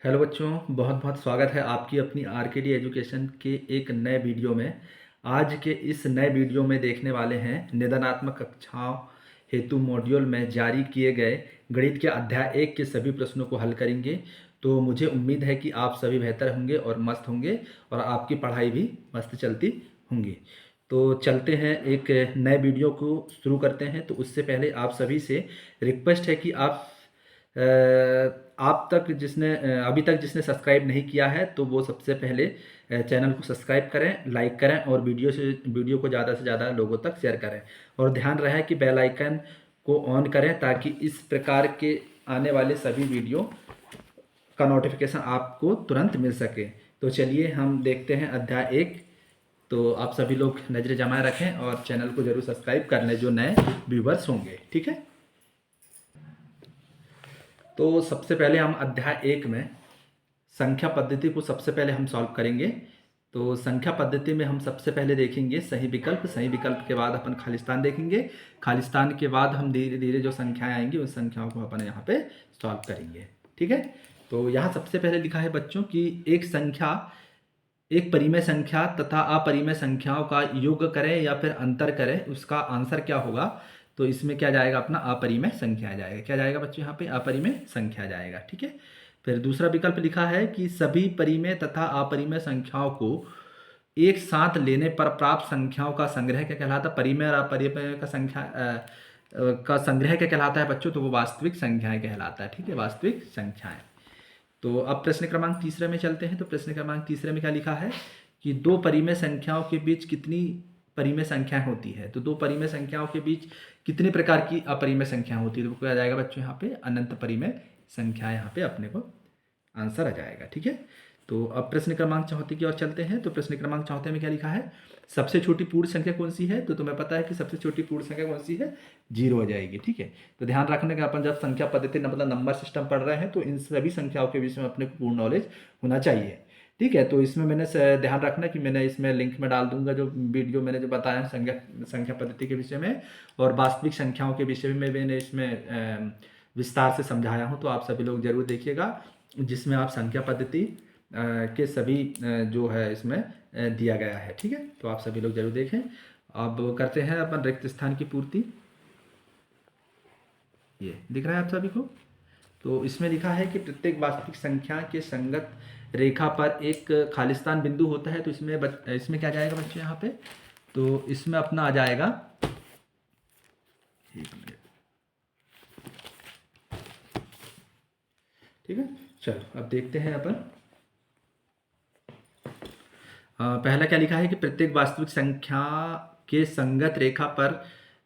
Hello बच्चों, बहुत बहुत स्वागत है आपकी अपनी आरकेडी एजुकेशन के एक नए वीडियो में। आज के इस नए वीडियो में देखने वाले हैं निदानात्मक कक्षाओं हेतु मॉड्यूल में जारी किए गए गणित के अध्याय 1 के सभी प्रश्नों को हल करेंगे। तो मुझे उम्मीद है कि आप सभी बेहतर होंगे और मस्त होंगे और आपकी पढ़ाई भी मस्त चलती होंगी। तो चलते हैं, एक नए वीडियो को शुरू करते हैं। तो उससे पहले आप सभी से रिक्वेस्ट है कि अ, आप तक जिसने अभी तक जिसने सब्सक्राइब नहीं किया है तो वो सबसे पहले चैनल को सब्सक्राइब करें, लाइक करें और वीडियो को ज़्यादा से ज़्यादा लोगों तक शेयर करें। और ध्यान रहे कि बेल आइकन को ऑन करें ताकि इस प्रकार के आने वाले सभी वीडियो का नोटिफिकेशन आपको तुरंत मिल सके। तो चलिए हम देखते हैं अध्याय 1। तो आप सभी लोग नज़रें जमाए रखें और चैनल को जरूर सब्सक्राइब कर लें जो नए व्यूवर्स होंगे, ठीक है। तो सबसे पहले हम अध्याय 1 में संख्या पद्धति को सबसे पहले हम सॉल्व करेंगे। तो संख्या पद्धति में हम सबसे पहले देखेंगे सही विकल्प, सही विकल्प के बाद अपन खालिस्तान देखेंगे, खालिस्तान के बाद हम धीरे धीरे जो संख्याएं आएंगी उन संख्याओं को अपन यहाँ पे सॉल्व करेंगे, ठीक है। तो यहाँ सबसे पहले लिखा है बच्चों कि एक परिमेय संख्या तथा अपरिमेय संख्याओं का योग करें या फिर अंतर करें, उसका आंसर क्या होगा। तो इसमें क्या जाएगा, अपना अपरिमेय संख्या आ जाएगा। क्या जाएगा बच्चों, यहाँ पे अपरिमेय संख्या आ जाएगा, ठीक है। फिर दूसरा विकल्प लिखा है कि सभी परिमेय तथा अपरिमेय संख्याओं को एक साथ लेने पर प्राप्त संख्याओं का संग्रह क्या कहलाता है। परिमेय और अपरिमेय का का संग्रह क्या कहलाता है बच्चों, तो वो वास्तविक संख्याएं कहलाता है, ठीक है, वास्तविक संख्याएं। तो अब प्रश्न क्रमांक तीसरे में चलते हैं। तो प्रश्न क्रमांक तीसरे में क्या लिखा है कि दो परिमेय संख्याओं के बीच कितनी परिमेय संख्याएं होती है। तो दो परिमेय संख्याओं के बीच कितनी प्रकार की अपरिमेय संख्या होती है, तो क्या जाएगा बच्चों यहाँ पे अनंत परिमेय संख्या, यहाँ पे अपने को आंसर आ जाएगा, ठीक है। तो अब प्रश्न क्रमांक चौथे की ओर चलते हैं। तो प्रश्न क्रमांक चौथे में क्या लिखा है, सबसे छोटी पूर्ण संख्या कौन सी है। तो तुम्हें पता है कि सबसे छोटी पूर्ण संख्या कौन सी है, 0 हो जाएगी, ठीक है। तो ध्यान रखने का अपन जब संख्या पद्धति मतलब नंबर सिस्टम पढ़ रहे हैं तो इन सभी संख्याओं के विषय में अपने को पूर्ण नॉलेज होना चाहिए, ठीक है। तो इसमें मैंने ध्यान रखना कि मैंने इसमें लिंक में डाल दूंगा जो वीडियो मैंने जो बताया संख्या पद्धति के विषय में और वास्तविक संख्याओं के विषय में मैंने इसमें विस्तार से समझाया हूँ। तो आप सभी लोग जरूर देखिएगा, जिसमें आप संख्या पद्धति के सभी जो है इसमें दिया गया है, ठीक है। तो आप सभी लोग जरूर देखें। अब करते हैं अपन रिक्त स्थान की पूर्ति। ये दिख रहा है आप सभी को। तो इसमें लिखा है कि प्रत्येक वास्तविक संख्या के संगत रेखा पर एक खालिस्तान बिंदु होता है। तो इसमें क्या जाएगा बच्चे यहाँ पे, तो इसमें अपना आ जाएगा, ठीक है। चलो अब देखते हैं अपन। पहला क्या लिखा है कि प्रत्येक वास्तविक संख्या के संगत रेखा पर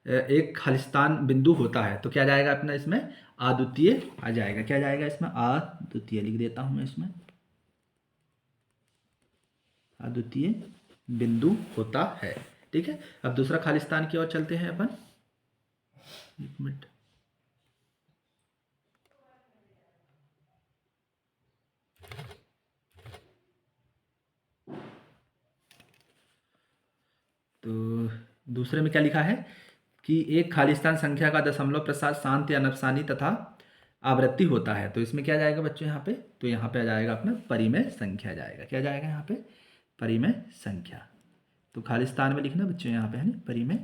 एक खालिस्तान बिंदु होता है। तो क्या जाएगा अपना इसमें अद्वितीय आ जाएगा। क्या जाएगा इसमें, अद्वितीय लिख देता हूं मैं इसमें, अद्वितीय बिंदु होता है, ठीक है। अब दूसरा खालिस्तान की ओर चलते हैं अपन, एक मिनट। तो दूसरे में क्या लिखा है कि एक खालिस्तान संख्या का दशमलव प्रसाद शांत या नफसानी तथा आवृत्ति होता है। तो इसमें क्या जाएगा बच्चों यहाँ पे, तो यहाँ पे आ जाएगा अपना परिमेय संख्या जाएगा। क्या जाएगा यहाँ पे, परिमेय संख्या। तो खालिस्तान में लिखना बच्चों यहाँ पे है ना परिमेय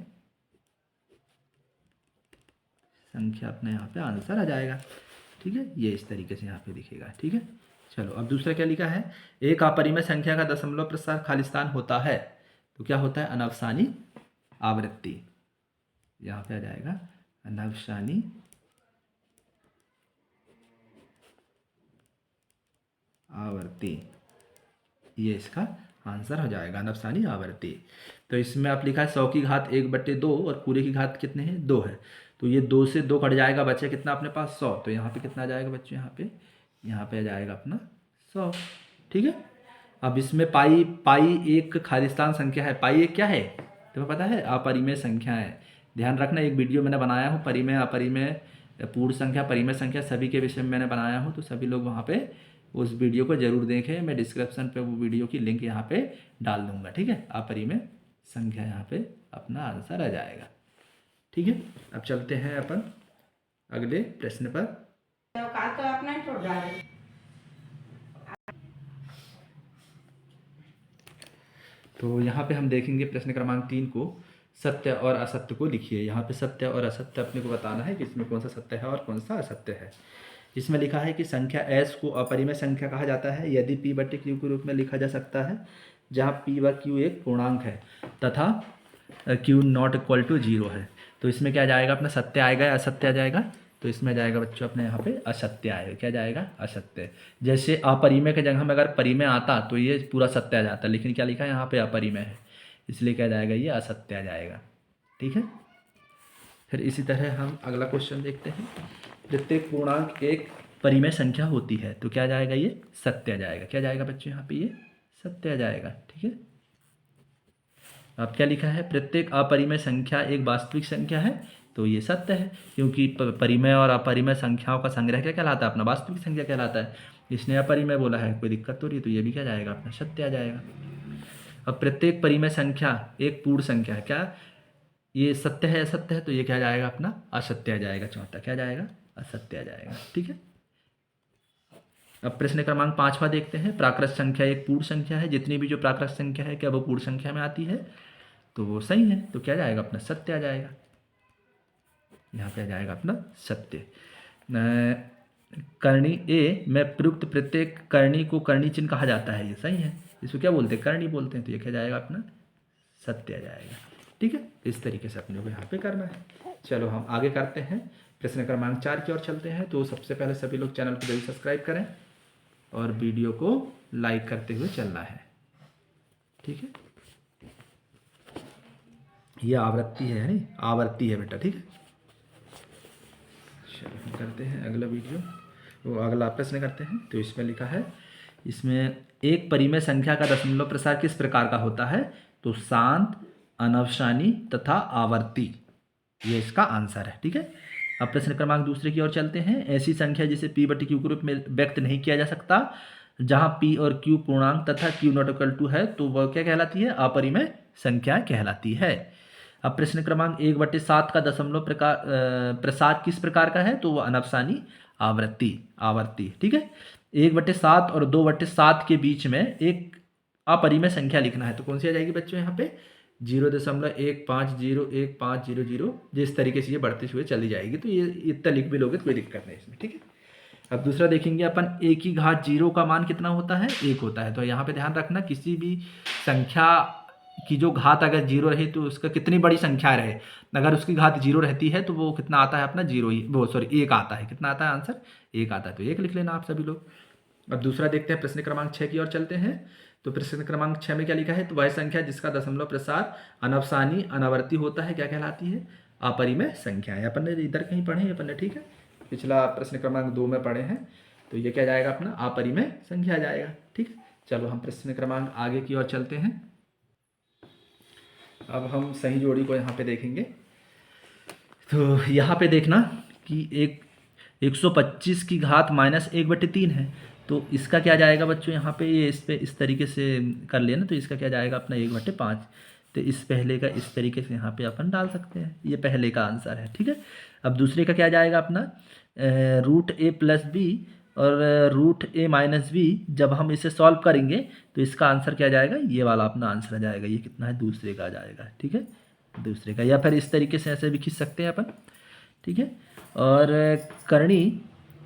संख्या, अपने यहाँ पे आंसर आ जाएगा, ठीक है। ये इस तरीके से यहाँ पे दिखेगा, ठीक है। चलो अब दूसरा क्या लिखा है, एक अपरिमेय संख्या का दशमलव प्रसार खालिस्तान होता है। तो क्या होता है, अनवसानी आवृत्ति। यहाँ पे आ जाएगा अनवसानी आवर्ती, ये इसका आंसर हो जाएगा, अनफसानी आवर्ती। तो इसमें आप लिखा है 100 की घात 1/2 और पूरे की घात कितने हैं, 2 है। तो ये 2 से 2 कट जाएगा, बचे कितना अपने पास 100। तो यहाँ पे कितना आ जाएगा बच्चों, यहाँ पे आ जाएगा अपना 100, ठीक है। अब इसमें पाई पाई एक खालिस्तान संख्या है। पाई एक क्या है, तुम्हें पता है, अपरिमेय संख्या है। ध्यान रखना, एक वीडियो मैंने बनाया हूँ परिमेय अपरिमेय पूर्ण संख्या परिमेय संख्या सभी के विषय में मैंने बनाया हूँ। तो सभी लोग वहाँ पे उस वीडियो को जरूर देखें। मैं डिस्क्रिप्शन पे वो वीडियो की लिंक यहाँ पे डाल दूंगा, ठीक है। अपरिमेय संख्या यहाँ पे अपना आंसर आ जाएगा, ठीक है। अब चलते हैं अपन अगले प्रश्न पर। तो यहाँ पे हम देखेंगे प्रश्न क्रमांक 3 को, सत्य और असत्य को लिखिए। यहाँ पे सत्य और असत्य अपने को बताना है कि इसमें कौन सा सत्य है और कौन सा असत्य है। इसमें लिखा है कि संख्या s को अपरिमेय संख्या कहा जाता है यदि p बटे q के रूप में लिखा जा सकता है, जहाँ p व q एक पूर्णांक है तथा q नॉट इक्वल टू 0 है। तो इसमें क्या जाएगा अपना, सत्य आएगा या असत्य आ जाएगा? तो इसमें जाएगा बच्चों अपने यहाँ पे असत्य आएगा। क्या जाएगा? असत्य। जैसे अपरिमेय के जगह में अगर परिमेय आता तो ये पूरा सत्य आ जाता, लेकिन क्या लिखा है यहाँ पे अपरिमेय है, इसलिए क्या जाएगा, ये असत्य आ जाएगा। ठीक है। फिर इसी तरह हम अगला क्वेश्चन देखते हैं। प्रत्येक पूर्णांक एक परिमेय संख्या होती है, तो क्या जाएगा, ये सत्य आ जाएगा। क्या जाएगा बच्चों यहाँ पे, ये सत्य आ जाएगा। ठीक है। अब क्या लिखा है, प्रत्येक अपरिमेय संख्या एक वास्तविक संख्या है, तो ये सत्य है, क्योंकि परिमेय और अपरिमेय संख्याओं का संग्रह क्या कहलाता है, अपना वास्तविक संख्या कहलाता है। इसने अपरिमेय बोला है, कोई दिक्कत तो नहीं, तो ये भी क्या जाएगा, अपना सत्य आ जाएगा। अब प्रत्येक परिमेय संख्या एक पूर्ण संख्या है, क्या ये सत्य है असत्य है, तो ये क्या जाएगा, अपना असत्य आ जाएगा। चौथा क्या जाएगा, असत्य आ जाएगा। ठीक है। अब प्रश्न क्रमांक 5वां देखते हैं। प्राकृत संख्या एक पूर्ण संख्या है, जितनी भी जो प्राकृत संख्या है क्या वो पूर्ण संख्या में आती है, तो वो सही है, तो क्या जाएगा, अपना सत्य आ जाएगा। यहाँ पे आ जाएगा अपना सत्य। करणी ए में प्रयुक्त प्रत्येक करणी को करणी चिन्ह कहा जाता है, ये सही है। इसको क्या बोलते हैं, करणी बोलते हैं, तो ये क्या जाएगा, अपना सत्य आ जाएगा। ठीक है। इस तरीके से अपने को यहाँ पे करना है। चलो हम आगे करते हैं, प्रश्न क्रमांक 4 की ओर चलते हैं। तो सबसे पहले सभी लोग चैनल को जरूर सब्सक्राइब करें और वीडियो को लाइक करते हुए चलना है। ठीक है। ये आवृत्ति है नहीं, आवृत्ति है बेटा। ठीक है। चलो हम करते हैं अगला वीडियो, वो अगला प्रश्न करते हैं। तो इसमें लिखा है, इसमें एक परिमेय संख्या का दशमलव प्रसार किस प्रकार का होता है, तो शांत, अनवसानी तथा आवर्ती, ये इसका आंसर है। ठीक है। अब प्रश्न क्रमांक दूसरे की ओर चलते हैं। ऐसी संख्या जिसे p बटे q के रूप में व्यक्त नहीं किया जा सकता, जहां p और q पूर्णांक तथा q नॉट इक्वल टू है, तो वह क्या कहलाती है, अपरिमेय संख्या कहलाती है। अब प्रश्न क्रमांक 1/7 का दशमलव प्रसार किस प्रकार का है, तो वह अनवसानी आवर्ती। ठीक है। 1/7 और 2/7 के बीच में एक अपरिमेय संख्या लिखना है, तो कौन सी आ जाएगी बच्चों यहाँ पे, 0.15015000, जिस तरीके से ये बढ़ते हुए चली जाएगी, तो ये इतना लिख भी लोगे तो कोई दिक्कत नहीं इसमें। ठीक है। अब दूसरा देखेंगे अपन, एक की घात 0 का मान कितना होता है, 1 होता है। तो यहाँ पे ध्यान रखना, किसी भी संख्या की जो घात अगर 0 रहे तो उसका कितनी बड़ी संख्या रहे, अगर उसकी घात 0 रहती है तो वो कितना आता है, अपना 0 ही, वो सॉरी 1 आता है। कितना आता है आंसर, 1 आता है, तो 1 लिख लेना आप सभी लोग। अब दूसरा देखते हैं, प्रश्न क्रमांक 6 की ओर चलते हैं। तो प्रश्न क्रमांक 6 में क्या लिखा है, तो वह संख्या जिसका दशमलव प्रसार अनवसानी अनावर्ती होता है क्या कहलाती है, अपरिमेय संख्या है। अपन ने इधर कहीं पढ़े हैं अपन ने, ठीक है, पिछला प्रश्न क्रमांक 2 में पढ़े हैं, तो ये क्या जाएगा, अपना अपरिमेय संख्या आ जाएगा। ठीक है। चलो हम प्रश्न क्रमांक आगे की ओर चलते हैं। अब हम सही जोड़ी को यहाँ पे देखेंगे। तो यहाँ पे देखना कि 125 की घात -1/3 है, तो इसका क्या जाएगा बच्चों, यहाँ पे ये इस तरीके से कर लेना, तो इसका क्या जाएगा, अपना 1/5। तो इस पहले का इस तरीके से यहाँ पे अपन डाल सकते हैं, ये पहले का आंसर है। ठीक है। अब दूसरे का क्या जाएगा, अपना √a+b और √a-b, जब हम इसे सॉल्व करेंगे तो इसका आंसर क्या जाएगा, ये वाला अपना आंसर आ जाएगा। ये कितना है, दूसरे का आ जाएगा। ठीक है, दूसरे का, या फिर इस तरीके से ऐसे भी खींच सकते हैं अपन। ठीक है। और करणी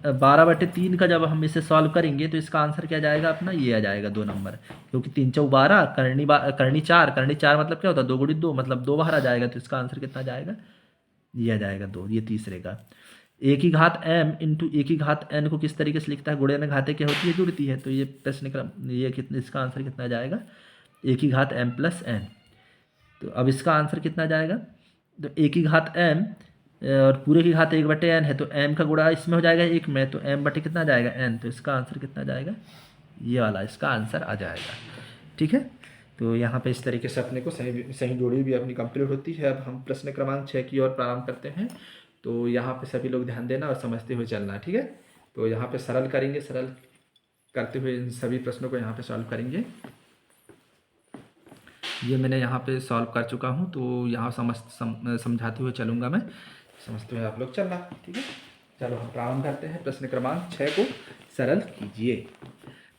12/3 का जब हम इसे सॉल्व करेंगे तो इसका आंसर क्या जाएगा, अपना ये आ जाएगा 2 नंबर, क्योंकि 3 × 4 = 12, करणी 4 मतलब क्या होता है, 2 × 2 मतलब 2 बाहर आ जाएगा, तो इसका आंसर कितना जाएगा, ये आ जाएगा 2। ये तीसरे का। a की घात m इंटू a की घात n को किस तरीके से लिखता है, गुणे में घाते क्या होती है, जुड़ती है, तो ये प्रश्न क्रम, ये कितना, इसका आंसर कितना जाएगा, a की घात m + n। तो अब इसका आंसर कितना जाएगा, तो a की घात m और पूरे की घात 1/n है, तो m का गुणा इसमें हो जाएगा 1 में, तो m बटे कितना जाएगा, n, तो इसका आंसर कितना जाएगा, ये वाला इसका आंसर आ जाएगा। ठीक है। तो यहाँ पे इस तरीके से अपने को सही जोड़ी भी अपनी कंप्लीट होती है। अब हम प्रश्न क्रमांक 6 की ओर प्रारंभ करते हैं। तो यहाँ पे सभी लोग ध्यान देना और समझते हुए चलना। ठीक है। तो यहाँ पे सरल करेंगे, सरल करते हुए इन सभी प्रश्नों को यहाँ पे सॉल्व करेंगे। ये मैंने यहाँ पे सॉल्व कर चुका हूँ, तो यहाँ समझाते हुए चलूँगा मैं, समझते हुए आप लोग चलना। ठीक है। चलो हम प्रारंभ करते हैं। प्रश्न क्रमांक 6 को सरल कीजिए।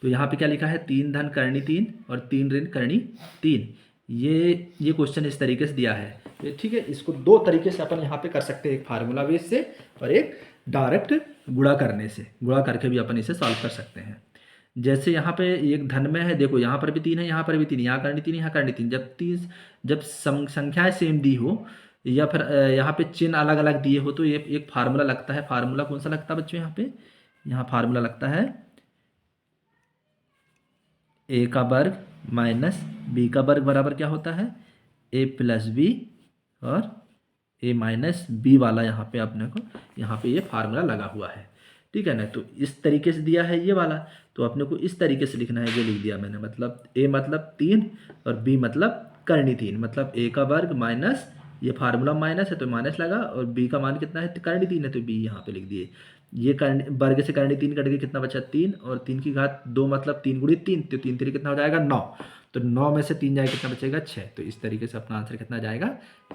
तो यहाँ पे क्या लिखा है, 3 धन करनी 3 और 3 ऋण करनी 3। ये क्वेश्चन इस तरीके से दिया है, ठीक है। इसको दो तरीके से अपन यहाँ पे कर सकते हैं, एक फार्मूला बेस से और एक डायरेक्ट गुणा करने से, गुणा करके भी अपन इसे सॉल्व कर सकते हैं। जैसे यहाँ पे एक धन में है, देखो यहाँ पर भी 3 है, यहाँ पर भी 3, यहाँ करनी 3, यहाँ करनी 3। जब संख्याएं सेम दी हो या फिर यहाँ पे चिन्ह अलग अलग दिए हो तो ये एक फार्मूला लगता है। फार्मूला कौन सा लगता है बच्चों, यहाँ फार्मूला लगता है ए का वर्ग माइनस बी का वर्ग बराबर क्या होता है, ए प्लस बी और ए माइनस बी वाला यहाँ पे अपने को यहाँ पे ये फार्मूला लगा हुआ है, ठीक है ना। तो इस तरीके से दिया है ये वाला, तो अपने को इस तरीके से लिखना है, जो लिख दिया मैंने, मतलब ए मतलब 3 और बी मतलब करनी 3, मतलब ए का वर्ग माइनस, ये फार्मूला माइनस है तो माइनस लगा, और बी का मान कितना है, करनी 3 है तो बी यहाँ पे लिख दिए। ये करनी वर्ग से करनी 3 कट के कितना बचा 3, और 3 की घात 2 मतलब 3 गुणी 3, तो 3 3 कितना हो जाएगा 9, तो 9 में से 3 जाएगा कितना बचेगा 6। तो इस तरीके से अपना आंसर कितना जाएगा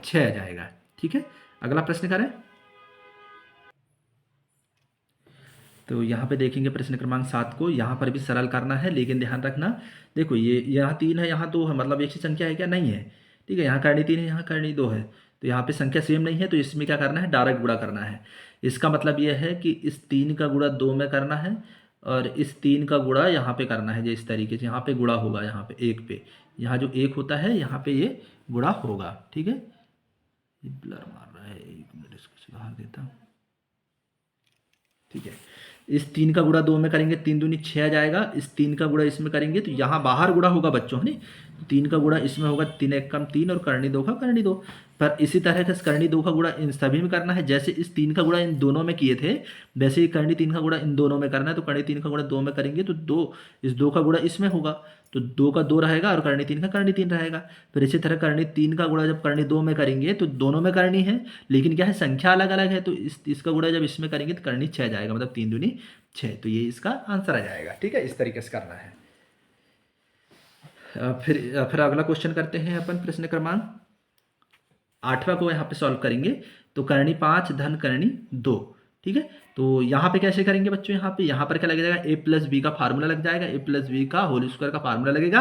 6 आ जाएगा, ठीक है। अगला प्रश्न करें, तो यहाँ पे देखेंगे प्रश्न क्रमांक 7 को। यहाँ पर भी सरल करना है, लेकिन ध्यान रखना, देखो ये यहाँ 3 है, यहाँ 2 है, मतलब एक ही संख्या है क्या, नहीं है, ठीक है। यहाँ करनी 3 है, यहाँ करनी 2 है, तो यहाँ पे संख्या सेम नहीं है, तो इसमें क्या करना है, डायरेक्ट गुणा करना है। इसका मतलब ये है कि इस 3 का गुणा 2 में करना है और इस 3 का गुणा यहाँ पे करना है, जो इस तरीके से यहाँ पे गुणा होगा, यहाँ पे 1 पे, यहाँ जो 1 होता है यहाँ पे ये गुणा होगा, ठीक है। ये ब्लर मार रहा है, 1 मिनट इसको सुधार देता हूँ, ठीक है। इस 3 का गुणा 2 में करेंगे, 3 दूनी 6 आ जाएगा, इस 3 का गुणा इसमें करेंगे तो यहाँ बाहर गुणा होगा बच्चों, है नहीं, 3 का गुणा इसमें होगा, 3 1 कम 3 और करनी 2 का करनी 2। पर इसी तरह से करनी 2 का गुणा इन सभी में करना है, जैसे इस 3 का गुणा इन दोनों में किए थे वैसे ही करनी 3 का गुणा इन दोनों में करना है। तो करनी 3 का गुणा 2 में करेंगे तो 2, इस 2 का गुणा इसमें होगा, तो 2 का 2 रहेगा और करनी 3 का करनी 3 रहेगा। फिर इसी तरह करनी 3 का गुणा जब करनी 2 में करेंगे तो दोनों में करनी है, लेकिन क्या है संख्या अलग अलग है, तो इसका गुणा जब इसमें करेंगे तो करनी 6 जाएगा, मतलब 3 दूनी 6, तो ये इसका आंसर आ जाएगा, ठीक है। इस तरीके से करना है। फिर अगला क्वेश्चन करते हैं अपन, प्रश्न क्रमांक 8वां को यहाँ पे सॉल्व करेंगे। तो करनी 5 धन करनी 2, ठीक है। तो यहाँ पे कैसे करेंगे बच्चों, यहाँ पर क्या लग जाएगा, ए प्लस बी का फार्मूला लग जाएगा, ए प्लस बी का होल स्क्वायर का फार्मूला लगेगा,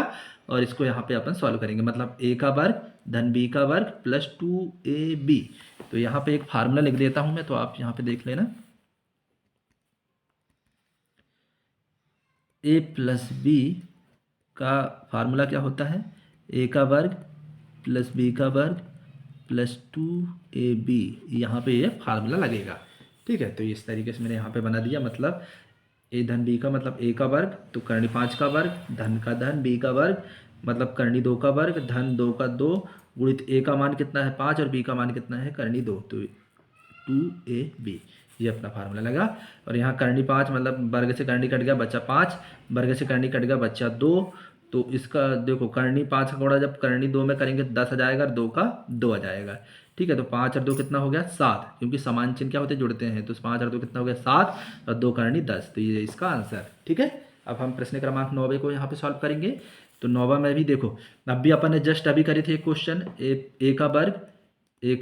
और इसको यहाँ पे अपन सॉल्व करेंगे, मतलब ए का वर्ग धन बी का वर्ग प्लस 2ab। तो यहाँ पे एक फार्मूला लिख देता हूँ मैं, तो आप यहाँ पे देख लेना, ए प्लस बी का फार्मूला क्या होता है, ए का वर्ग प्लस बी का वर्ग प्लस 2ab, यहाँ पे ये फार्मूला लगेगा, ठीक है। तो इस तरीके से मैंने यहाँ पे बना दिया, मतलब ए धन बी का मतलब ए का वर्ग, तो करनी 5 का वर्ग, धन का धन, बी का वर्ग मतलब करनी 2 का वर्ग, धन 2 का 2 गुणित ए का मान कितना है 5 और बी का मान कितना है करनी 2, तो 2ab, ये अपना फार्मूला लगा। और यहाँ करनी 5 मतलब वर्ग से करनी कट गया बच्चा 5, वर्ग से करनी कट गया बच्चा 2, तो इसका देखो करनी 5 का गुणा जब करनी 2 में करेंगे तो 10 आ जाएगा और 2 का 2 आ जाएगा, ठीक है। तो 5 और 2 कितना हो गया 7, क्योंकि समान चिन्ह क्या होते हैं जुड़ते हैं, तो 5 और 2 कितना हो गया 7 और 2 करनी 10, तो ये इसका आंसर, ठीक है। अब हम प्रश्न क्रमांक 9 को यहाँ पे सॉल्व करेंगे। तो 9वां में भी देखो, अब भी अपन ने जस्ट अभी करे थे क्वेश्चन, ए का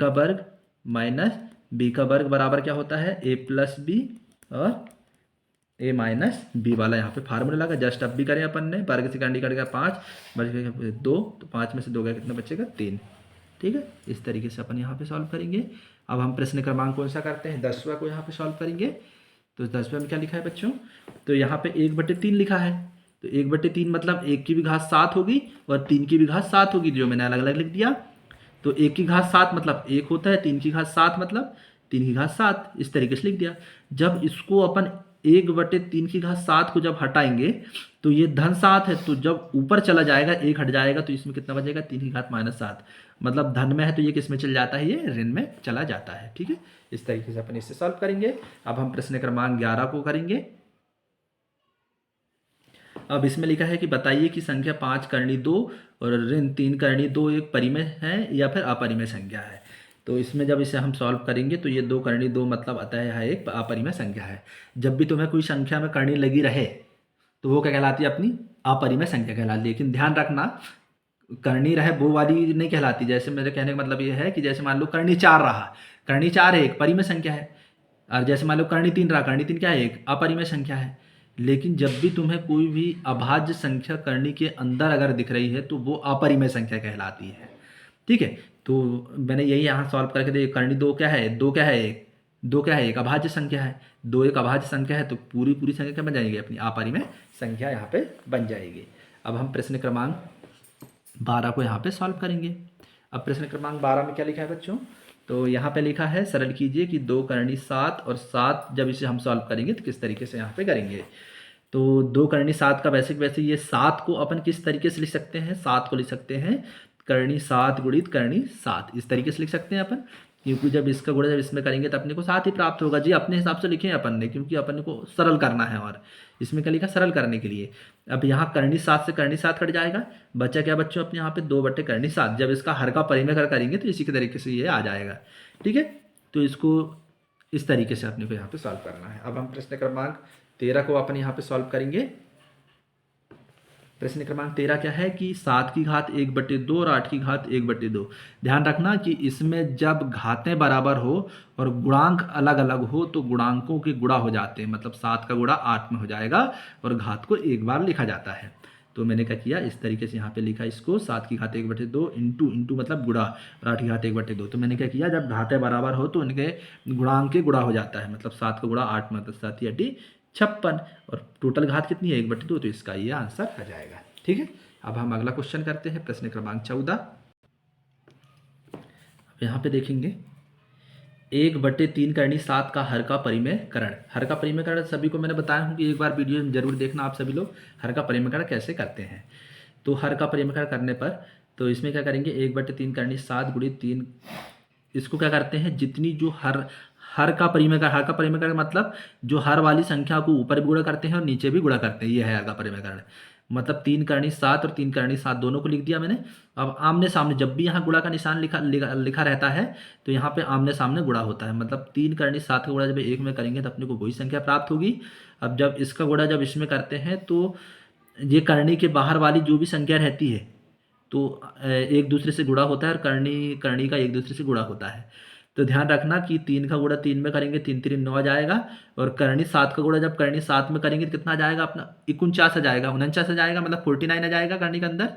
वर्ग माइनस बी का वर्ग बराबर क्या होता है, ए प्लस बी और ए माइनस बी वाला यहाँ पे फार्मूला लगा, जस्ट अब भी करें अपन ने, वर्ग से करनी कट गया 5, वर्ग 2, तो 5 में से 2 गया कितना बचेगा 3, ठीक है। इस तरीके से अपन यहाँ पे सॉल्व करेंगे। अब हम प्रश्न क्रमांक कौन सा करते हैं, 10वां को यहाँ पे सॉल्व करेंगे। तो 10वें में क्या लिखा है बच्चों, तो यहाँ पे 1/3 लिखा है, तो 1/3 मतलब 1 की भी घात 7 होगी और 3 की भी घात 7 होगी, जो मैंने अलग अलग लिख दिया। तो 1 की घात 7 मतलब 1 होता है, 3 की घात 7 मतलब 3 की घात 7, इस तरीके से लिख दिया। जब इसको अपन 1/3 की घात 7 को जब हटाएंगे तो ये धन 7 है, तो जब ऊपर चला जाएगा 1 हट जाएगा, तो इसमें कितना बचेगा 3 की घात -7, मतलब धन में है तो ये किस में चल जाता है, ये ऋण में चला जाता है, ठीक है। इस तरीके से अपन इससे सॉल्व करेंगे। अब हम प्रश्न क्रमांक 11 को करेंगे। अब इसमें लिखा है कि बताइए कि संख्या 5 करनी 2 और ऋण 3 करनी 2 एक परिमेय है या फिर अपरिमेय संख्या है। तो इसमें जब इसे हम सॉल्व करेंगे तो ये 2 करनी 2 मतलब अतः है एक अपरिमेय संख्या है। जब भी तुम्हें कोई संख्या में करनी लगी रहे तो वो क्या कहलाती है, अपनी अपरिमेय संख्या कहलाती है। लेकिन ध्यान रखना, करनी रहे वो वाली नहीं कहलाती। जैसे मेरे कहने का मतलब ये है कि जैसे मान लो करनी 4 रहा, करनी 4 है एक परिमेय संख्या है, और जैसे मान लो करनी 3 रहा, करनी 3 क्या है एक अपरिमेय संख्या है। लेकिन जब भी तुम्हें कोई भी अभाज्य संख्या करनी के अंदर अगर दिख रही है तो वो अपरिमेय संख्या कहलाती है। ठीक है, तो मैंने यही यहाँ सॉल्व करके दे, करनी दो क्या है, दो क्या है, एक दो क्या है, एक अभाज्य संख्या है, दो एक अभाज्य संख्या है, तो पूरी पूरी संख्या क्या बन जाएगी, अपनी अपरिमेय संख्या यहाँ पे बन जाएगी। अब हम प्रश्न क्रमांक 12 को यहाँ पे सॉल्व करेंगे। अब प्रश्न क्रमांक 12 में क्या लिखा है बच्चों, तो यहाँ पे लिखा है सरल कीजिए कि 2 करनी 7 और 7, जब इसे हम सॉल्व करेंगे तो किस तरीके से यहाँ पे करेंगे। तो 2 करनी 7 का वैसे ये 7 को अपन किस तरीके से लिख सकते हैं, 7 को लिख सकते हैं करनी 7 गुणित करनी 7, इस तरीके से लिख सकते हैं अपन, क्योंकि जब इसका गुणा जब इसमें करेंगे तो अपने को 7 ही प्राप्त होगा जी, अपने हिसाब से लिखे अपन ने, क्योंकि अपन को सरल करना है और इसमें क्या लिखा, सरल करने के लिए। अब यहाँ करनी 7 से करनी 7 कट जाएगा, बचा क्या बच्चों अपने यहाँ पे 2 बटे करनी 7, जब इसका हर का परिमेय करेंगे तो इसी के तरीके से ये आ जाएगा। ठीक है, तो इसको इस तरीके से अपने को यहाँ पे सॉल्व करना है। अब हम प्रश्न क्रमांक 13 को अपन यहाँ पे सॉल्व करेंगे। प्रश्न क्रमांक 13 क्या है कि 7 की घात 1/2 और 8 की घात 1/2। ध्यान रखना कि इसमें जब घातें बराबर हो और गुणांक अलग अलग हो तो गुणांकों के गुणा हो जाते हैं, मतलब 7 का गुणा 8 में हो जाएगा और घात को एक बार लिखा जाता है। तो मैंने क्या किया, इस तरीके से यहाँ पे लिखा इसको, 7 की घात 1/2 इंटू मतलब गुणा, और 8 की घात 1/2। तो मैंने क्या किया, जब घातें बराबर हो तो इनके गुणांक के गुणा हो जाता है, मतलब 7 का गुणा 8 मतलब 7 या 56, और टोटल घात कितनी है 1/2, तो इसका ये आंसर आ जाएगा। ठीक है, अब हम अगला क्वेश्चन करते हैं, प्रश्न क्रमांक 14। अब यहाँ पे देखेंगे 1/3 करनी 7 का हर का परिमेयकरण। हर का परिमेयकरण सभी को मैंने बताया हूँ कि एक बार वीडियो जरूर देखना आप सभी लोग, हर का परिमेयकरण कैसे करते हैं। तो हर का परिमेयकरण करने पर तो इसमें क्या करेंगे, 1/3 करनी 7 गुणित 3, इसको क्या करते हैं, जितनी जो हर का परिमेयकरण, हर का परिमेयकरण मतलब जो हर वाली संख्या को ऊपर भी गुणा करते हैं और नीचे भी गुणा करते हैं, ये है हर का परिमेयकरण। मतलब 3 करनी 7 और 3 करनी 7 दोनों को लिख दिया मैंने। अब आमने सामने जब भी यहाँ गुणा का निशान लिखा रहता है तो यहाँ पे आमने सामने गुणा होता है, मतलब 3 करनी 7 का गुणा जब एक में करेंगे तो अपने को वही संख्या प्राप्त होगी। अब जब इसका गुणा जब इसमें करते हैं तो ये करनी के बाहर वाली जो भी संख्या रहती है तो एक दूसरे से गुणा होता है, और करनी करनी का एक दूसरे से गुणा होता है। तो ध्यान रखना कि 3 का गुणा 3 में करेंगे 3 3 9 आ जाएगा, और करनी 7 का गुणा जब करनी 7 में करेंगे तो कितना आ जाएगा अपना, 49 आ जाएगा, 49 आ जाएगा, मतलब 49 आ जाएगा करनी के अंदर।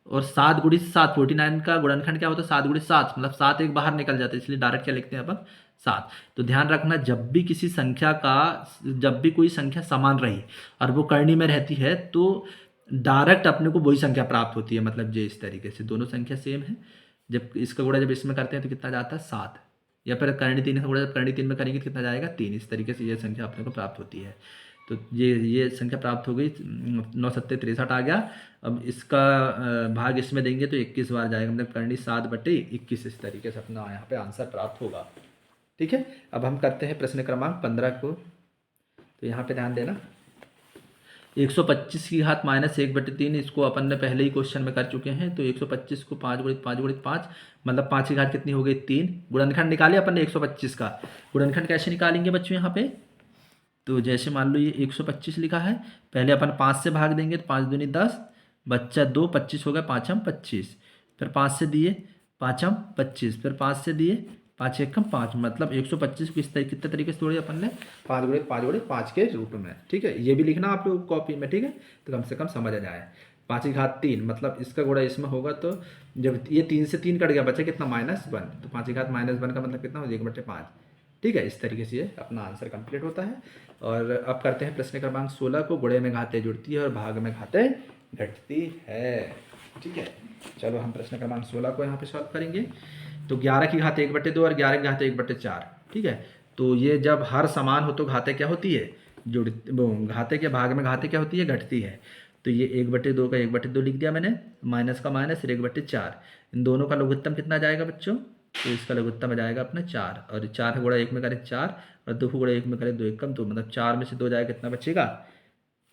और 7 गुणित 7, 49 का गुणनखंड क्या होता है, 7 गुणित 7, मतलब 7 एक बाहर निकल जाता है, इसलिए डायरेक्ट क्या लिखते हैं अपन 7। तो ध्यान रखना जब भी किसी संख्या का, जब भी कोई संख्या समान रही और वो करनी में रहती है तो डायरेक्ट अपने को वही संख्या प्राप्त होती है, मतलब ये इस तरीके से दोनों संख्या सेम है, जब इसका गुणा जब इसमें करते हैं तो कितना जाता है 7, या फिर करनी 3 का गुणा जब करनी 3 में करेंगे तो कितना जाएगा 3, इस तरीके से ये संख्या अपने को प्राप्त होती है। तो ये संख्या प्राप्त हो गई, 9 7 63 आ गया। अब इसका भाग इसमें देंगे तो 21 बार जाएगा, मतलब करनी 7/21, इस तरीके से अपना यहाँ पे आंसर प्राप्त होगा। ठीक है, अब हम करते हैं प्रश्न क्रमांक 15 को। तो यहाँ पे ध्यान देना, 125 की घात -1/3, इसको अपन ने पहले ही क्वेश्चन में कर चुके हैं। तो 125 को 5 गुणित 5 गुणित 5, मतलब 5 की घात कितनी हो गई 3। गुणनखंड निकाले अपन ने 125 का, गुणनखंड कैसे निकालेंगे बच्चों यहाँ पे, तो जैसे मान लो ये 125 लिखा है, पहले अपन 5 से भाग देंगे तो 5 दूनी 10, बच्चा 2, 25 हो गया, 5 25, फिर 5 से दिए 5 25, फिर 5 से दिए 5 1 5, मतलब 125 को कितने तरीके से तोड़े अपन ने, 5 गुणित 5 गुणित 5 के रूप में। ठीक है, ये भी लिखना आप लोग कॉपी में, ठीक है, तो कम से कम समझ आ जाए। 5 की घात 3, मतलब इसका गुणा इसमें होगा, तो जब ये 3 से 3 कट गया बचा कितना -1, तो 5 की घात -1 का मतलब कितना हो जाएगा 1/5। ठीक है, इस तरीके से ये अपना आंसर कंप्लीट होता है। और अब करते हैं प्रश्न क्रमांक 16 को। गुणे में घातें जुड़ती है और भाग में घातें घटती है। ठीक है, चलो हम प्रश्न क्रमांक 16 को यहाँ पे सॉल्व करेंगे। तो 11 की घात 1/2 और 11 की घात 1/4। ठीक है, तो ये जब हर समान हो तो घातें क्या होती है, घाते के भाग में घातें क्या होती है, घटती है। तो ये 1/2 का 1/2 लिख दिया मैंने, माइनस का माइनस, फिर 1/4, इन दोनों का लघुत्तम कितना जाएगा बच्चों, तो इसका लघुत्तम आ जाएगा अपना 4, और 4 का गुणा 1 में करें 4, और 2 का गुणा 1 में करें 2 1 2, मतलब 4 में से 2 जाएगा कितना बचेगा,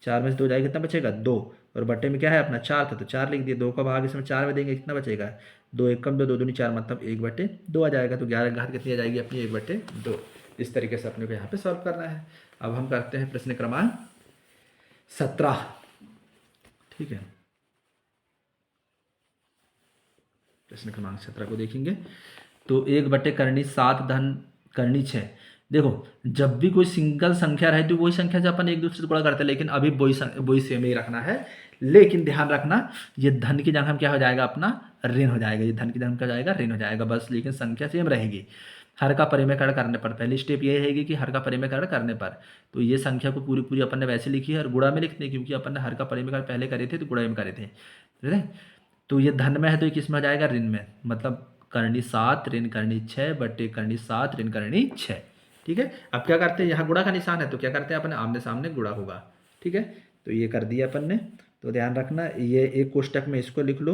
4 में से 2 जाएगा कितना बचेगा 2, और बटे में क्या है अपना 4 था तो 4 लिख दिया, 2 का भाग इसमें 4 में देंगे कितना बचेगा, 2 1 2, 2 दूनी 4, मतलब 1/2 आ जाएगा। तो 11 घात कितनी आ जाएगी अपनी 1/2। इस तरीके से अपने को यहाँ पे सॉल्व करना है। अब हम करते हैं प्रश्न क्रमांक 17। ठीक है, प्रश्न क्रमांक 17 को देखेंगे। तो 1/7 धन करनी 6, देखो, जब भी कोई सिंगल संख्या रहे तो वही संख्या से अपन एक दूसरे से गुणा करते हैं, लेकिन अभी वही सेम ही रखना है। लेकिन ध्यान रखना, ये धन की जगह क्या हो जाएगा अपना, ऋण हो जाएगा। ये धन की जगह क्या हो जाएगा, ऋण हो जाएगा बस, लेकिन संख्या सेम रहेगी। हर का परिमेयकरण करने पर पहली स्टेप ये रहेगी कि हर का परिमेयकरण करने पर, तो ये संख्या को पूरी पूरी अपन ने वैसे लिखी है और गुणा में लिखते हैं, क्योंकि अपन ने हर का परिमेयकरण पहले करे थे तो गुणा में करे थे, ठीक है। तो ये धन में है तो ये किस में आ जाएगा, ऋण में, मतलब करनी 7 ऋण करनी 6 बटे करनी 7 ऋण करनी 6, ठीक है। अब क्या करते हैं, यहाँ गुणा का निशान है तो क्या करते हैं अपने आमने सामने गुणा होगा, ठीक है। तो ये कर दिया अपन ने। तो ध्यान रखना, ये एक कोष्टक में इसको लिख लो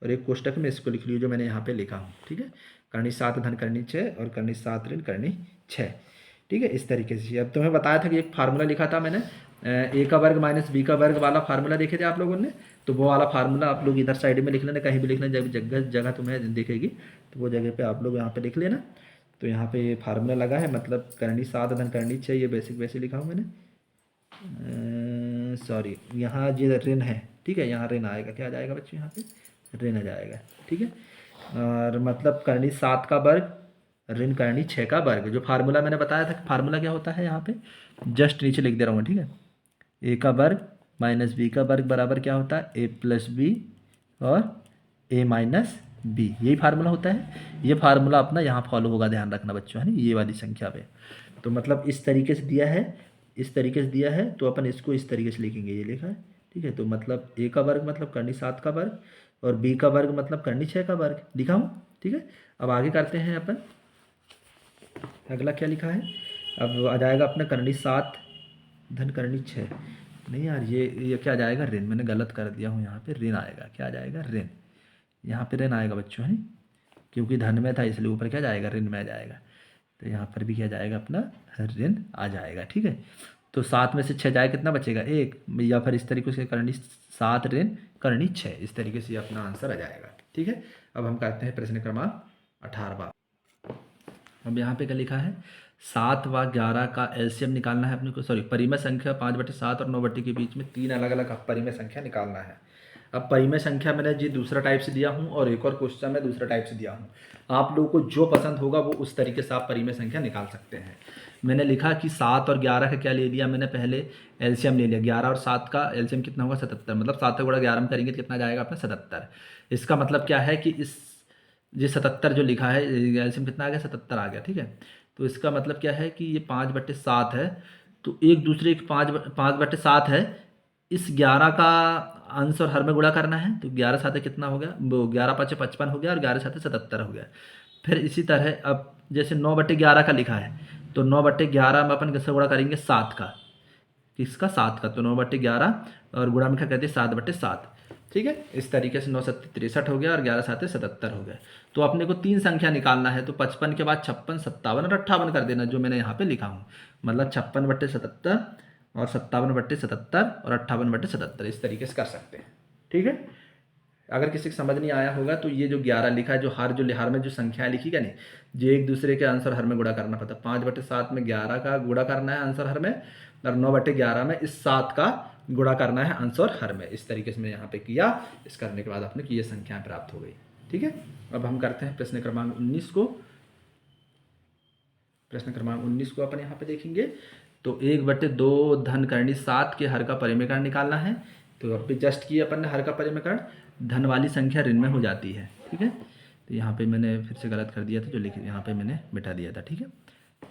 और एक कोष्टक में इसको लिख लो, जो मैंने यहाँ पे लिखा हूँ, ठीक है। करनी 7 धन करनी 6 और करनी 7 ऋण करनी 6, ठीक है। इस तरीके से अब तुम्हें बताया था कि एक फार्मूला लिखा था मैंने, ए का वर्ग माइनस बी का वर्ग वाला फार्मूला देखे थे आप लोगों ने। तो वो वाला फार्मूला आप लोग इधर साइड में लिख लेना, कहीं भी लिख लेना, जब जगह जगह तुम्हें दिखेगी तो वो जगह पे आप लोग यहाँ पे लिख लेना। तो यहाँ पे ये फार्मूला लगा है, मतलब करनी 7 धन करनी 6, ये बेसिक वैसे लिखा हूँ मैंने, सॉरी, यहाँ जो ऋण है, ठीक है, यहाँ ऋण आएगा, क्या आ जाएगा बच्चे, यहाँ पे ऋण आ जाएगा, ठीक है। और मतलब करनी 7 का वर्ग ऋण करनी 6 का वर्ग, जो फार्मूला मैंने बताया था, फार्मूला क्या होता है यहाँ पे जस्ट नीचे लिख दे रहा हूँ, ठीक है। ए का वर्ग माइनस बी का वर्ग बराबर क्या होता है, ए प्लस बी और ए माइनस बी, यही फार्मूला होता है। ये फार्मूला अपना यहाँ फॉलो होगा, ध्यान रखना बच्चों, है ना, ये वाली संख्या पे। तो मतलब इस तरीके से दिया है, इस तरीके से दिया है, तो अपन इसको इस तरीके से लिखेंगे, ये लिखा है, ठीक है। तो मतलब ए का वर्ग मतलब करनी 7 का वर्ग और बी का वर्ग मतलब करनी 6 का वर्ग लिखा हूँ, ठीक है। अब आगे करते हैं अपन, अगला क्या लिखा है, अब आ जाएगा अपना करनी 7 धन करनी 6, नहीं यार, ये क्या जाएगा, ऋण, मैंने गलत कर दिया हूँ, यहाँ पे ऋण आएगा, क्या आ जाएगा, ऋण, यहाँ पे ऋण आएगा बच्चों, है, क्योंकि धन में था इसलिए ऊपर क्या जाएगा, ऋण में आ जाएगा। तो यहाँ पर भी क्या जाएगा अपना, ऋण आ जाएगा, ठीक है। तो 7 में से 6 जाए कितना बचेगा, 1, या फिर इस तरीके से करनी 7 ऋण करनी 6, इस तरीके से अपना आंसर आ जाएगा, ठीक है। अब हम करते हैं प्रश्न क्रमांक 18। अब यहाँ पे क्या लिखा है, 7 व 11 का एलसीएम निकालना है अपने को, सॉरी, परिमेय संख्या 5/7 और 9 के बीच में 3 अलग अलग परिमेय संख्या निकालना है। अब परिमेय संख्या मैंने जी दूसरा टाइप से दिया हूँ और एक और क्वेश्चन में दूसरा टाइप से दिया हूँ। आप लोगों को जो पसंद होगा वो उस तरीके से आप परिमेय संख्या निकाल सकते हैं। मैंने लिखा कि 7 और 11 का क्या ले लिया मैंने, पहले एलसीएम ले लिया, 11 और 7 का एलसीएम कितना होगा, 77, मतलब 7 का गुणा 11 में करेंगे तो कितना जाएगा अपना 77। इसका मतलब क्या है कि इस ये 77 जो लिखा है, एलसीएम कितना आ गया, 77 आ गया, ठीक है। तो इसका मतलब क्या है कि ये 5/7 है, तो एक दूसरे के 5/7 है, इस 11 का अंश और हर में गुणा करना है, तो 11 साथ कितना हो गया, वो 11×5 = 55 हो गया और 11 साथ 77 हो गया। फिर इसी तरह अब जैसे 9/11 का लिखा है, तो 9/11 में अपन किससे गुणा करेंगे, 7 का, किसका, 7 का, तो 9/11 और गुणा में क्या कहते हैं, 7/7, ठीक है। इस तरीके से 9×7 = 63 हो गया और 11×7 = 77 हो गया। तो अपने को 3 संख्या निकालना है, तो 55 के बाद 56, 57 और 58 कर देना, जो मैंने यहाँ पे लिखा हूँ, मतलब 56/77 और 57/77 और 58/77, इस तरीके से कर सकते हैं, ठीक है। अगर किसी को समझ नहीं आया होगा तो ये जो 11 लिखा है, जो हर में जो संख्या लिखी है नहीं, जो एक दूसरे के आंसर हर में गुणा करना पड़ता है, 5/7 में 11 का गुणा करना है आंसर हर में, और 9/11 में इस 7 का गुणा करना है आंसर हर में। इस तरीके से मैंने यहाँ पे किया, इस करने के बाद आपने की ये संख्याएं प्राप्त हो गई, ठीक है। अब हम करते हैं प्रश्न क्रमांक 19 को। प्रश्न क्रमांक 19 को अपन यहाँ पे देखेंगे, तो 1/2 धन करनी 7 के हर का परिमेयकरण निकालना है। तो अब भी जस्ट किए अपन ने हर का परिमेयकरण, धन वाली संख्या ऋण में हो जाती है, ठीक है। तो यहाँ पे मैंने फिर से गलत कर दिया था, जो लिख यहाँ पे मैंने मिटा दिया था, ठीक है,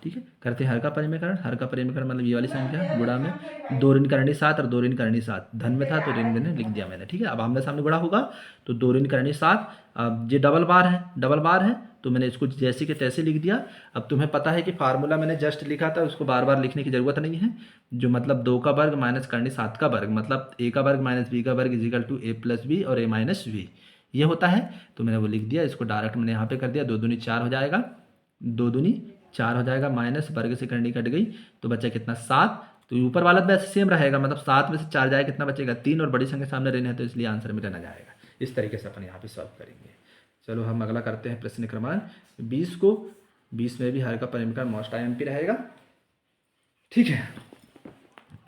ठीक है। करते हैं हर का परिमेयकरण, हर का परिमेयकरण मतलब ये वाली संख्या गुणा में 2 ऋण करनी 7 और 2 ऋण करनी 7, धन में था तो ऋण में लिख दिया मैंने, ठीक है। अब आमने सामने गुणा होगा तो 2 ऋण करनी 7, अब ये डबल बार है तो मैंने इसको जैसे के तैसे लिख दिया। अब तुम्हें पता है कि फार्मूला मैंने जस्ट लिखा था, उसको बार बार लिखने की ज़रूरत नहीं है, जो मतलब 2 का वर्ग माइनस करनी 7 का वर्ग, मतलब a का वर्ग माइनस b का वर्ग = a + b और a - b, ये होता है। तो मैंने वो लिख दिया, इसको डायरेक्ट मैंने यहाँ पे कर दिया, 2 दूनी 4 हो जाएगा, 2 दूनी 4 हो जाएगा, माइनस वर्ग से करनी कट गई तो बचा कितना, 7। तो ऊपर वाला वैसे सेम रहेगा, मतलब 7 में से 4 जाए कितना बचेगा, 3, और बड़ी संख्या सामने ऋण है तो इसलिए आंसर में रहना जाएगा। इस तरीके से अपन यहाँ पे सॉल्व करेंगे। चलो हम अगला करते हैं प्रश्न क्रमांक 20 को। 20 में भी हर का परिमेयकरण मोस्ट IMP रहेगा, ठीक है।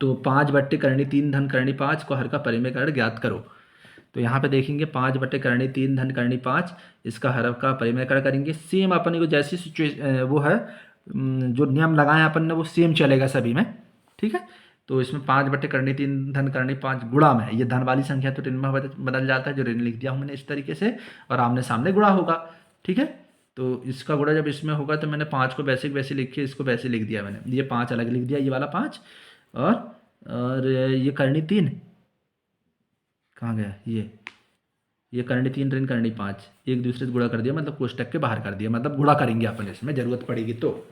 तो 5/3 धन करनी 5 को हर का परिमेयकरण ज्ञात करो। तो यहाँ पे देखेंगे 5/3 धन करनी 5, इसका हर का परिमेयकरण करेंगे, सेम अपने को जैसी वो है जो नियम लगाए अपन ने वो सेम चलेगा सभी में, ठीक है। तो इसमें 5 बटे करनी 3 धन करनी 5 गुणा में ये धन वाली संख्या तो ऋण में बदल जाता है, जो ऋण लिख दिया हूँ मैंने इस तरीके से, और आमने सामने गुणा होगा, ठीक है। तो इसका गुणा जब इसमें होगा तो मैंने 5 को वैसे लिख के इसको वैसे लिख दिया मैंने, ये 5 अलग लिख दिया, ये वाला 5, और ये करनी 3 कहाँ गया, ये करनी 3 ऋण करनी 5 एक दूसरे से गुणा कर दिया, मतलब कोष्टक के बाहर कर दिया, मतलब गुणा करेंगे अपन इसमें ज़रूरत पड़ेगी तो,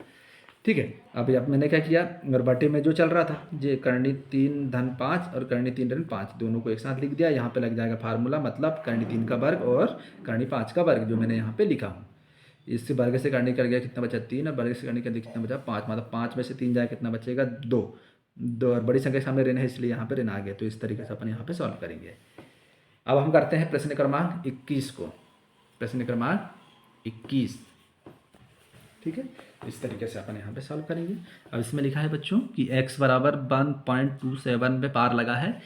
ठीक है। अब मैंने क्या किया, अगर बटे में जो चल रहा था ये करनी 3 धन 5 और करनी 3 ऋण 5 दोनों को एक साथ लिख दिया, यहाँ पे लग जाएगा फार्मूला, मतलब करनी 3 का वर्ग और करनी 5 का वर्ग, जो मैंने यहाँ पे लिखा हूँ। इससे वर्ग से करनी कर गया कितना बचा 3, और वर्ग से करनी कर दिया कितना बचा 5, मतलब 5 में से 3 जाए कितना बचेगा 2, और बड़ी संख्या के सामने ऋण है इसलिए यहाँ पे ऋण आ गया। तो इस तरीके से अपन यहाँ पे सॉल्व करेंगे। अब हम करते हैं प्रश्न क्रमांक 21 को, प्रश्न क्रमांक 21, ठीक है। इस तरीके से अपन यहाँ पे सॉल्व करेंगे। अब इसमें लिखा है बच्चों कि x बराबर 1.27 पे पार लगा है।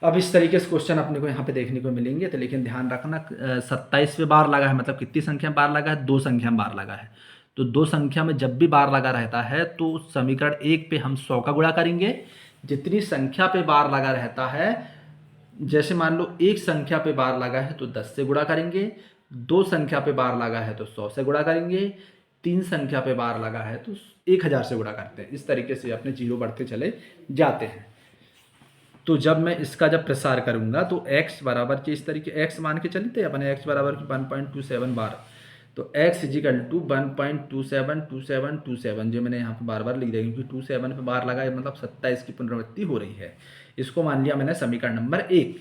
अब इस तरीके से क्वेश्चन अपने को यहाँ पे देखने को मिलेंगे, तो लेकिन ध्यान रखना 27 पे बार लगा है, मतलब कितनी संख्या में बार लगा है, 2 संख्या में बार लगा है। तो 2 संख्या में जब भी बार लगा रहता है तो समीकरण 1 पे हम 100 का गुणा करेंगे। जितनी संख्या पे बार लगा रहता है, जैसे मान लो एक संख्या पे बार लगा है तो 10 से गुणा करेंगे, 2 संख्या पे बार लगा है तो 100 से गुणा करेंगे, 3 संख्या पे बार लगा है तो 1000 से गुणा करते हैं। इस तरीके से अपने जीरो बढ़ते चले जाते हैं। तो जब मैं इसका जब प्रसार करूंगा तो x बराबर के इस तरीके x मान के चलते अपने x बराबर 1.27 बार, तो x इजिकल टू 1.272727 जो मैंने यहाँ पे बार बार लिख दिया, क्योंकि 27 पे बार लगा है, मतलब 27 की पुनरावृत्ति हो रही है। इसको मान लिया मैंने समीकरण नंबर 1।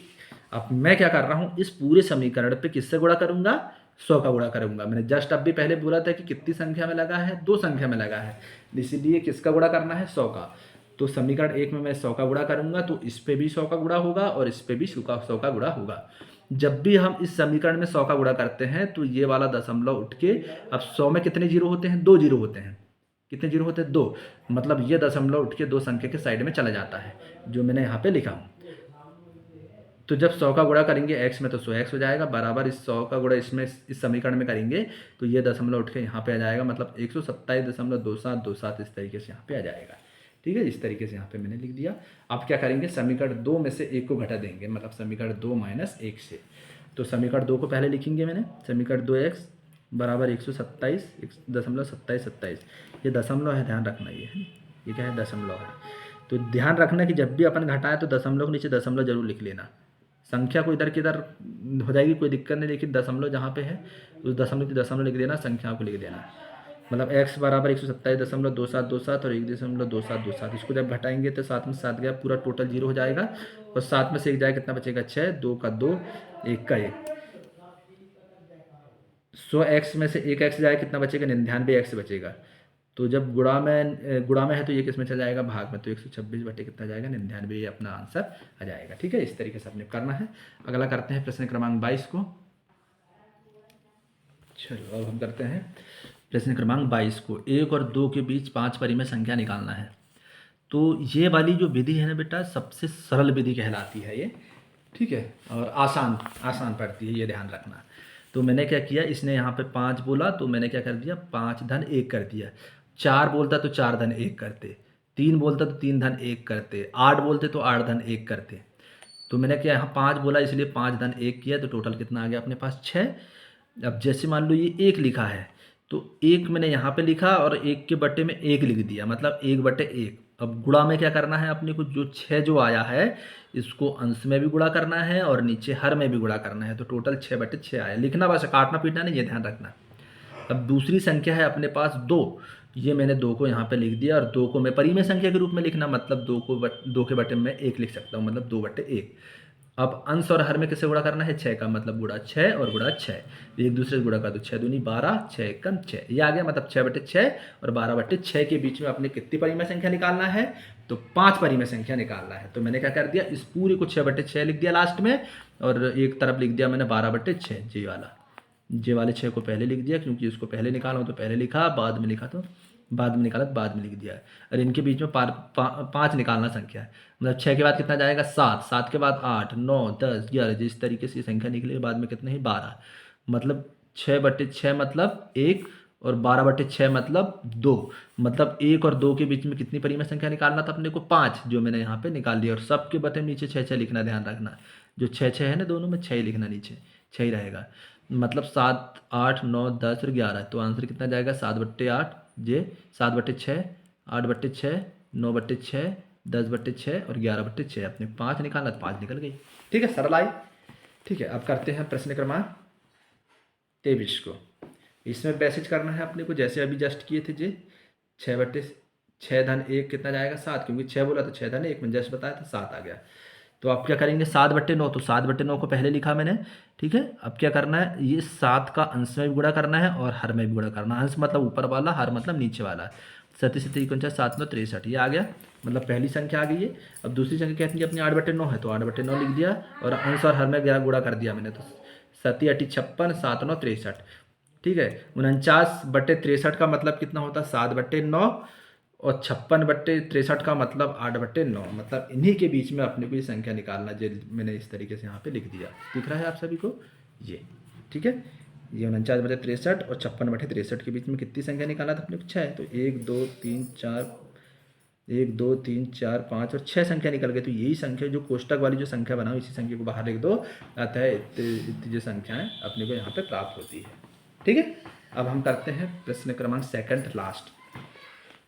अब मैं क्या कर रहा हूँ, इस पूरे समीकरण पे किससे गुणा करूंगा, 100 का गुणा करूंगा। मैंने जस्ट अभी पहले बोला था कि कितनी संख्या में लगा है, 2 संख्या में लगा है, इसीलिए किसका गुणा करना है, 100 का। तो समीकरण 1 में मैं 100 का गुणा करूंगा तो इस पे भी 100 का गुणा होगा और इस पे भी 100 का गुणा होगा। जब भी हम इस समीकरण में 100 का गुणा करते हैं तो ये वाला दशमलव उठ के, अब 100 में कितने जीरो होते हैं, 2 जीरो होते हैं। कितने जीरो होते हैं, 2, मतलब ये दशमलव उठ के 2 संख्या के साइड में चला जाता है, जो मैंने यहाँ पे लिखा हूँ। तो जब 100 का गुणा करेंगे x में तो 100x हो जाएगा, बराबर इस 100 का गुणा इसमें इस समीकरण में करेंगे तो ये दशमलव उठ के यहाँ पे आ जाएगा, मतलब 127.2727 इस तरीके से यहाँ पे आ जाएगा, ठीक है। इस तरीके से यहाँ पे मैंने लिख दिया। अब क्या करेंगे, समीकरण 2 में से 1 को घटा देंगे, मतलब समीकरण 2 माइनस 1 से। तो समीकरण 2 को पहले लिखेंगे मैंने, समीकरण 2x बराबर 127.2727, ये दशमलव है, ध्यान रखना ये क्या है, दशमलव है। तो ध्यान रखना कि जब भी अपन घटाएं तो दशमलव के नीचे दशमलव जरूर लिख लेना। संख्या को इधर किधर हो जाएगी कोई दिक्कत नहीं, लेकिन दशमलव जहाँ पे है उस दशमलव की दशमलव लिख देना, संख्याओं को लिख देना। मतलब x बराबर 127.2727 और 1.2727। इसको जब घटाएंगे तो 7 में 7 गया, पूरा टोटल 0 हो जाएगा, और 7 में से 1 जाएगा कितना बचेगा, 6, 2 का 2, 1 का 1। 100x में से 1x जाए कितना बचेगा, 99x बचेगा। तो जब गुणा में है तो ये किस में चला जाएगा, भाग में, तो 126 बटे कितना जाएगा, 99, ये अपना आंसर आ जाएगा, ठीक है। इस तरीके से अपने करना है। अगला करते हैं प्रश्न क्रमांक 22 को। चलो अब हम करते हैं प्रश्न क्रमांक 22 को। 1 और 2 के बीच 5 परिमेय संख्या निकालना है। तो ये वाली जो विधि है ना बेटा, सबसे सरल विधि कहलाती है ये, ठीक है, और आसान पड़ती है, ये ध्यान रखना। तो मैंने क्या किया, इसने यहाँ पे 5 बोला तो मैंने क्या कर दिया, 5 धन 1 कर दिया। 4 बोलता तो 4 धन 1 करते, 3 बोलता तो 3 धन 1 करते, 8 बोलते तो 8 धन 1 करते। तो मैंने क्या, यहाँ 5 बोला इसलिए 5 धन 1 किया, तो टोटल कितना आ गया अपने पास, 6। अब जैसे मान लो ये 1 लिखा है तो 1 मैंने यहाँ पे लिखा और 1 के बटे में 1 लिख दिया, मतलब 1 बटे 1। अब गुणा में क्या करना है अपने को, जो 6 जो आया है इसको अंश में भी गुणा करना है और नीचे हर में भी गुणा करना है, तो टोटल 6 बटे 6 आया। लिखना बस, काटना पीटना नहीं, ये ध्यान रखना। अब दूसरी संख्या है अपने पास 2, ये मैंने 2 को यहाँ पे लिख दिया, और 2 को मैं परिमेय संख्या के रूप में लिखना, मतलब 2 के बटे में 1 लिख सकता हूँ, मतलब 2 बटे 1। अब अंश और हर में किससे गुणा करना है, 6 का, मतलब गुणा 6 और गुणा 6, एक दूसरे से गुणा कर दो, 6 दूनी 12, 6 कम 6, ये आ गया, मतलब 6 बटे 6 और 12 बटे 6 के बीच में अपने कितनी परिमेय संख्या निकालना है, तो 5 परिमेय संख्या निकालना है। तो मैंने क्या कर दिया, इस पूरे को 6 बटे 6 लिख दिया लास्ट में, और एक तरफ लिख दिया मैंने 12 बटे 6, जे वाले 6 को पहले लिख दिया, क्योंकि इसको पहले निकाला तो पहले लिखा, बाद में लिखा तो बाद में निकाला तो बाद में लिख दिया। और इनके बीच में 5 निकालना संख्या है, मतलब 6 के बाद कितना जाएगा, 7, 7 के बाद 8, 9, 10, 11, जिस तरीके से संख्या निकली बाद में कितने ही 12, मतलब 6 बटे 6 मतलब 1, और 12/6 मतलब 2, मतलब 1 और 2 के बीच में कितनी परिमेय संख्या निकालना था अपने को? 5, जो मैंने यहाँ पे निकाल दिया। और सबके बटे नीचे 6 लिखना, ध्यान रखना, जो 6 है ना दोनों में 6 ही लिखना, नीचे 6 ही रहेगा। मतलब 7, 8, 9, 10 और 11, तो आंसर कितना जाएगा? 7/8, ये 7/6, 8/6, 9/6, 10/6 और 11/6। अपने 5 निकालना तो 5 निकल गई। ठीक है, सरल आई। ठीक है, अब करते हैं प्रश्न क्रमांक 23 को। इसमें बैसेज करना है अपने को, जैसे अभी जस्ट किए थे जी। 6/6 धन 1 कितना जाएगा? 7, क्योंकि 6 बोला तो 6 धन 1 मैंने जस्ट बताया था, 7 आ गया। तो आप क्या करेंगे? 7/9, तो 7/9 को पहले लिखा मैंने। ठीक है, अब क्या करना है? ये 7 का अंश में भी गुणा करना है और हर में भी गुणा करना है। अंश मतलब ऊपर वाला, हर मतलब नीचे वाला। 37 7 9 63, ये आ गया, मतलब पहली संख्या आ गई है। अब दूसरी संख्या कहती है अपनी 8/9 है, तो 8/9 लिख दिया और अंश और हर में गुणा कर दिया मैंने, तो 7 8 56, 7 9 63। ठीक है, 49/63 का मतलब कितना होता है? 7/9, और 56/63 का मतलब 8/9, मतलब इन्हीं के बीच में अपने को ये संख्या निकालना, जो मैंने इस तरीके से यहाँ पे लिख दिया। दिख रहा है आप सभी को ये? ठीक है, ये 49/63 और 56/63 के बीच में कितनी संख्या निकालना था अपने को? 6। तो 1 2 3 4, 1 2 3 4 5 और 6 संख्या निकल गई। तो यही संख्या, जो कोष्टक वाली जो संख्या बनाओ, इसी संख्या को बाहर लिख दो, अतः इतनी जो संख्याएं अपने को यहाँ पे प्राप्त होती है। ठीक है, अब हम करते हैं प्रश्न क्रमांक सेकंड, लास्ट।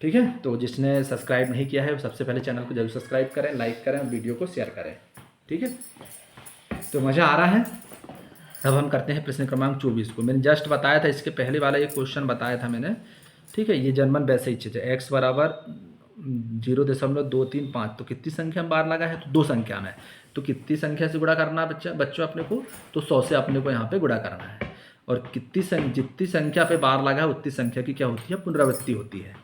ठीक है, तो जिसने सब्सक्राइब नहीं किया है वो सबसे पहले चैनल को जरूर सब्सक्राइब करें, लाइक करें और वीडियो को शेयर करें। ठीक है, तो मज़ा आ रहा है। अब हम करते हैं प्रश्न क्रमांक 24 को। मैंने जस्ट बताया था, इसके पहले वाला ये क्वेश्चन बताया था मैंने। ठीक है, ये जर्मन वैसे ही चीज़ है। x बराबर 0.235, तो कितनी संख्या में बार लगा है? तो 2 संख्या में। तो कितनी संख्या से गुणा करना है बच्चों अपने को? तो 100 से अपने को यहाँ पे गुणा करना है। और जितनी संख्या पे बार लगा है उतनी संख्या की क्या होती है? पुनरावृत्ति होती है।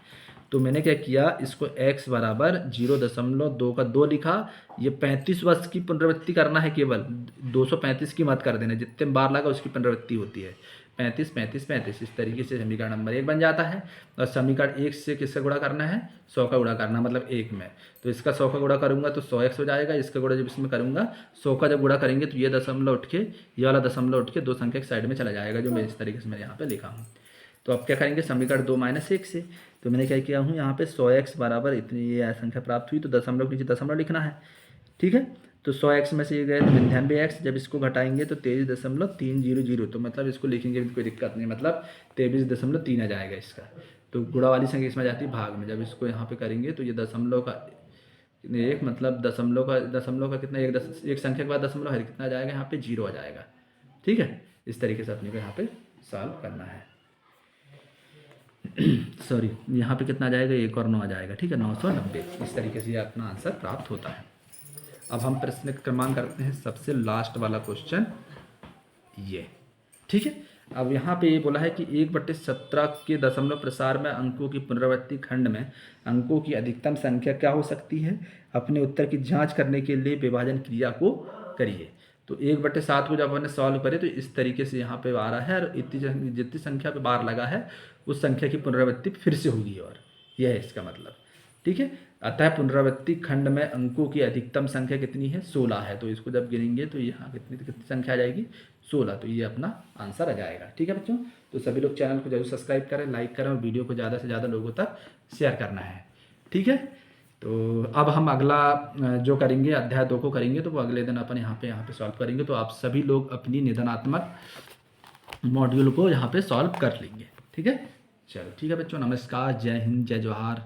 तो मैंने क्या किया, इसको x बराबर 0.2 का 2 लिखा। ये 35 वर्ष की पुनरावृत्ति करना है, केवल 235 की मत कर देना, जितने बार लगा उसकी पुनरावृत्ति होती है। 35 35 35, इस तरीके से समीकरण नंबर 1 बन जाता है। और समीकरण 1 से किसका गुणा करना है? 100 का गुणा करना, मतलब 1 में। तो इसका 100 का गुणा करूंगा तो 100x हो जाएगा। इसका गुणा जब इसमें करूंगा, 100 का जब गुणा करेंगे तो ये दशमलव उठ के, ये वाला दशमलव उठ के 2 संख्या के साइड में चला जाएगा, जो मैं इस तरीके से मैं यहाँ पे लिखा हूँ। तो अब क्या करेंगे? समीकरण 2 - 1 से। तो मैंने क्या किया हूँ यहाँ पे, 100x बराबर इतनी ये संख्या प्राप्त हुई, तो दशमलव के नीचे दशमलव लिखना है। ठीक है, तो 100x में से ये गए 99x, जब इसको घटाएंगे तो 23.300, तो मतलब इसको लिखेंगे कोई दिक्कत नहीं, मतलब 23.3 आ जाएगा इसका। तो गुणा वाली संख्या इसमें जाती है भाग में। जब इसको यहाँ पे करेंगे तो ये दशमलव का 1, मतलब दशमलव का कितना, एक संख्या के बाद दशमलव है, कितना आ जाएगा यहाँ पे? 0 आ जाएगा। ठीक है, इस तरीके से अपने को यहाँ पे सॉल्व करना है। सॉरी, यहाँ पे कितना आ जाएगा? 1 और 9 आ जाएगा। ठीक है, 990। इस तरीके से ये अपना आंसर प्राप्त होता है। अब हम प्रश्न क्रमांक करते हैं सबसे लास्ट वाला क्वेश्चन, ये। ठीक है, अब यहाँ पे ये बोला है कि 1/17 के दशमलव प्रसार में अंकों की पुनरावृत्ति खंड में अंकों की अधिकतम संख्या क्या हो सकती है? अपने उत्तर की जांच करने के लिए विभाजन क्रिया को करिए। तो 1/7 को जब हमने सॉल्व करे तो इस तरीके से यहाँ पे आ रहा है, और इतनी जितनी संख्या पे बार लगा है उस संख्या की पुनरावृत्ति फिर से होगी, और यह है इसका मतलब। ठीक है, अतः पुनरावृत्ति खंड में अंकों की अधिकतम संख्या कितनी है? 16 है। तो इसको जब गिनेंगे तो यहाँ कितनी संख्या आ जाएगी? 16। तो ये अपना आंसर आ जाएगा। ठीक है बच्चों, तो सभी लोग चैनल को जरूर सब्सक्राइब करें, लाइक करें और वीडियो को ज़्यादा से ज़्यादा लोगों तक शेयर करना है। ठीक है, तो अब हम अगला जो करेंगे, अध्याय 2 को करेंगे, तो वो अगले दिन अपन यहाँ पे सॉल्व करेंगे। तो आप सभी लोग अपनी निदानात्मक मॉड्यूल को यहाँ पे सॉल्व कर लेंगे। ठीक है, चलो ठीक है बच्चों, नमस्कार, जय हिंद, जय जवाहर।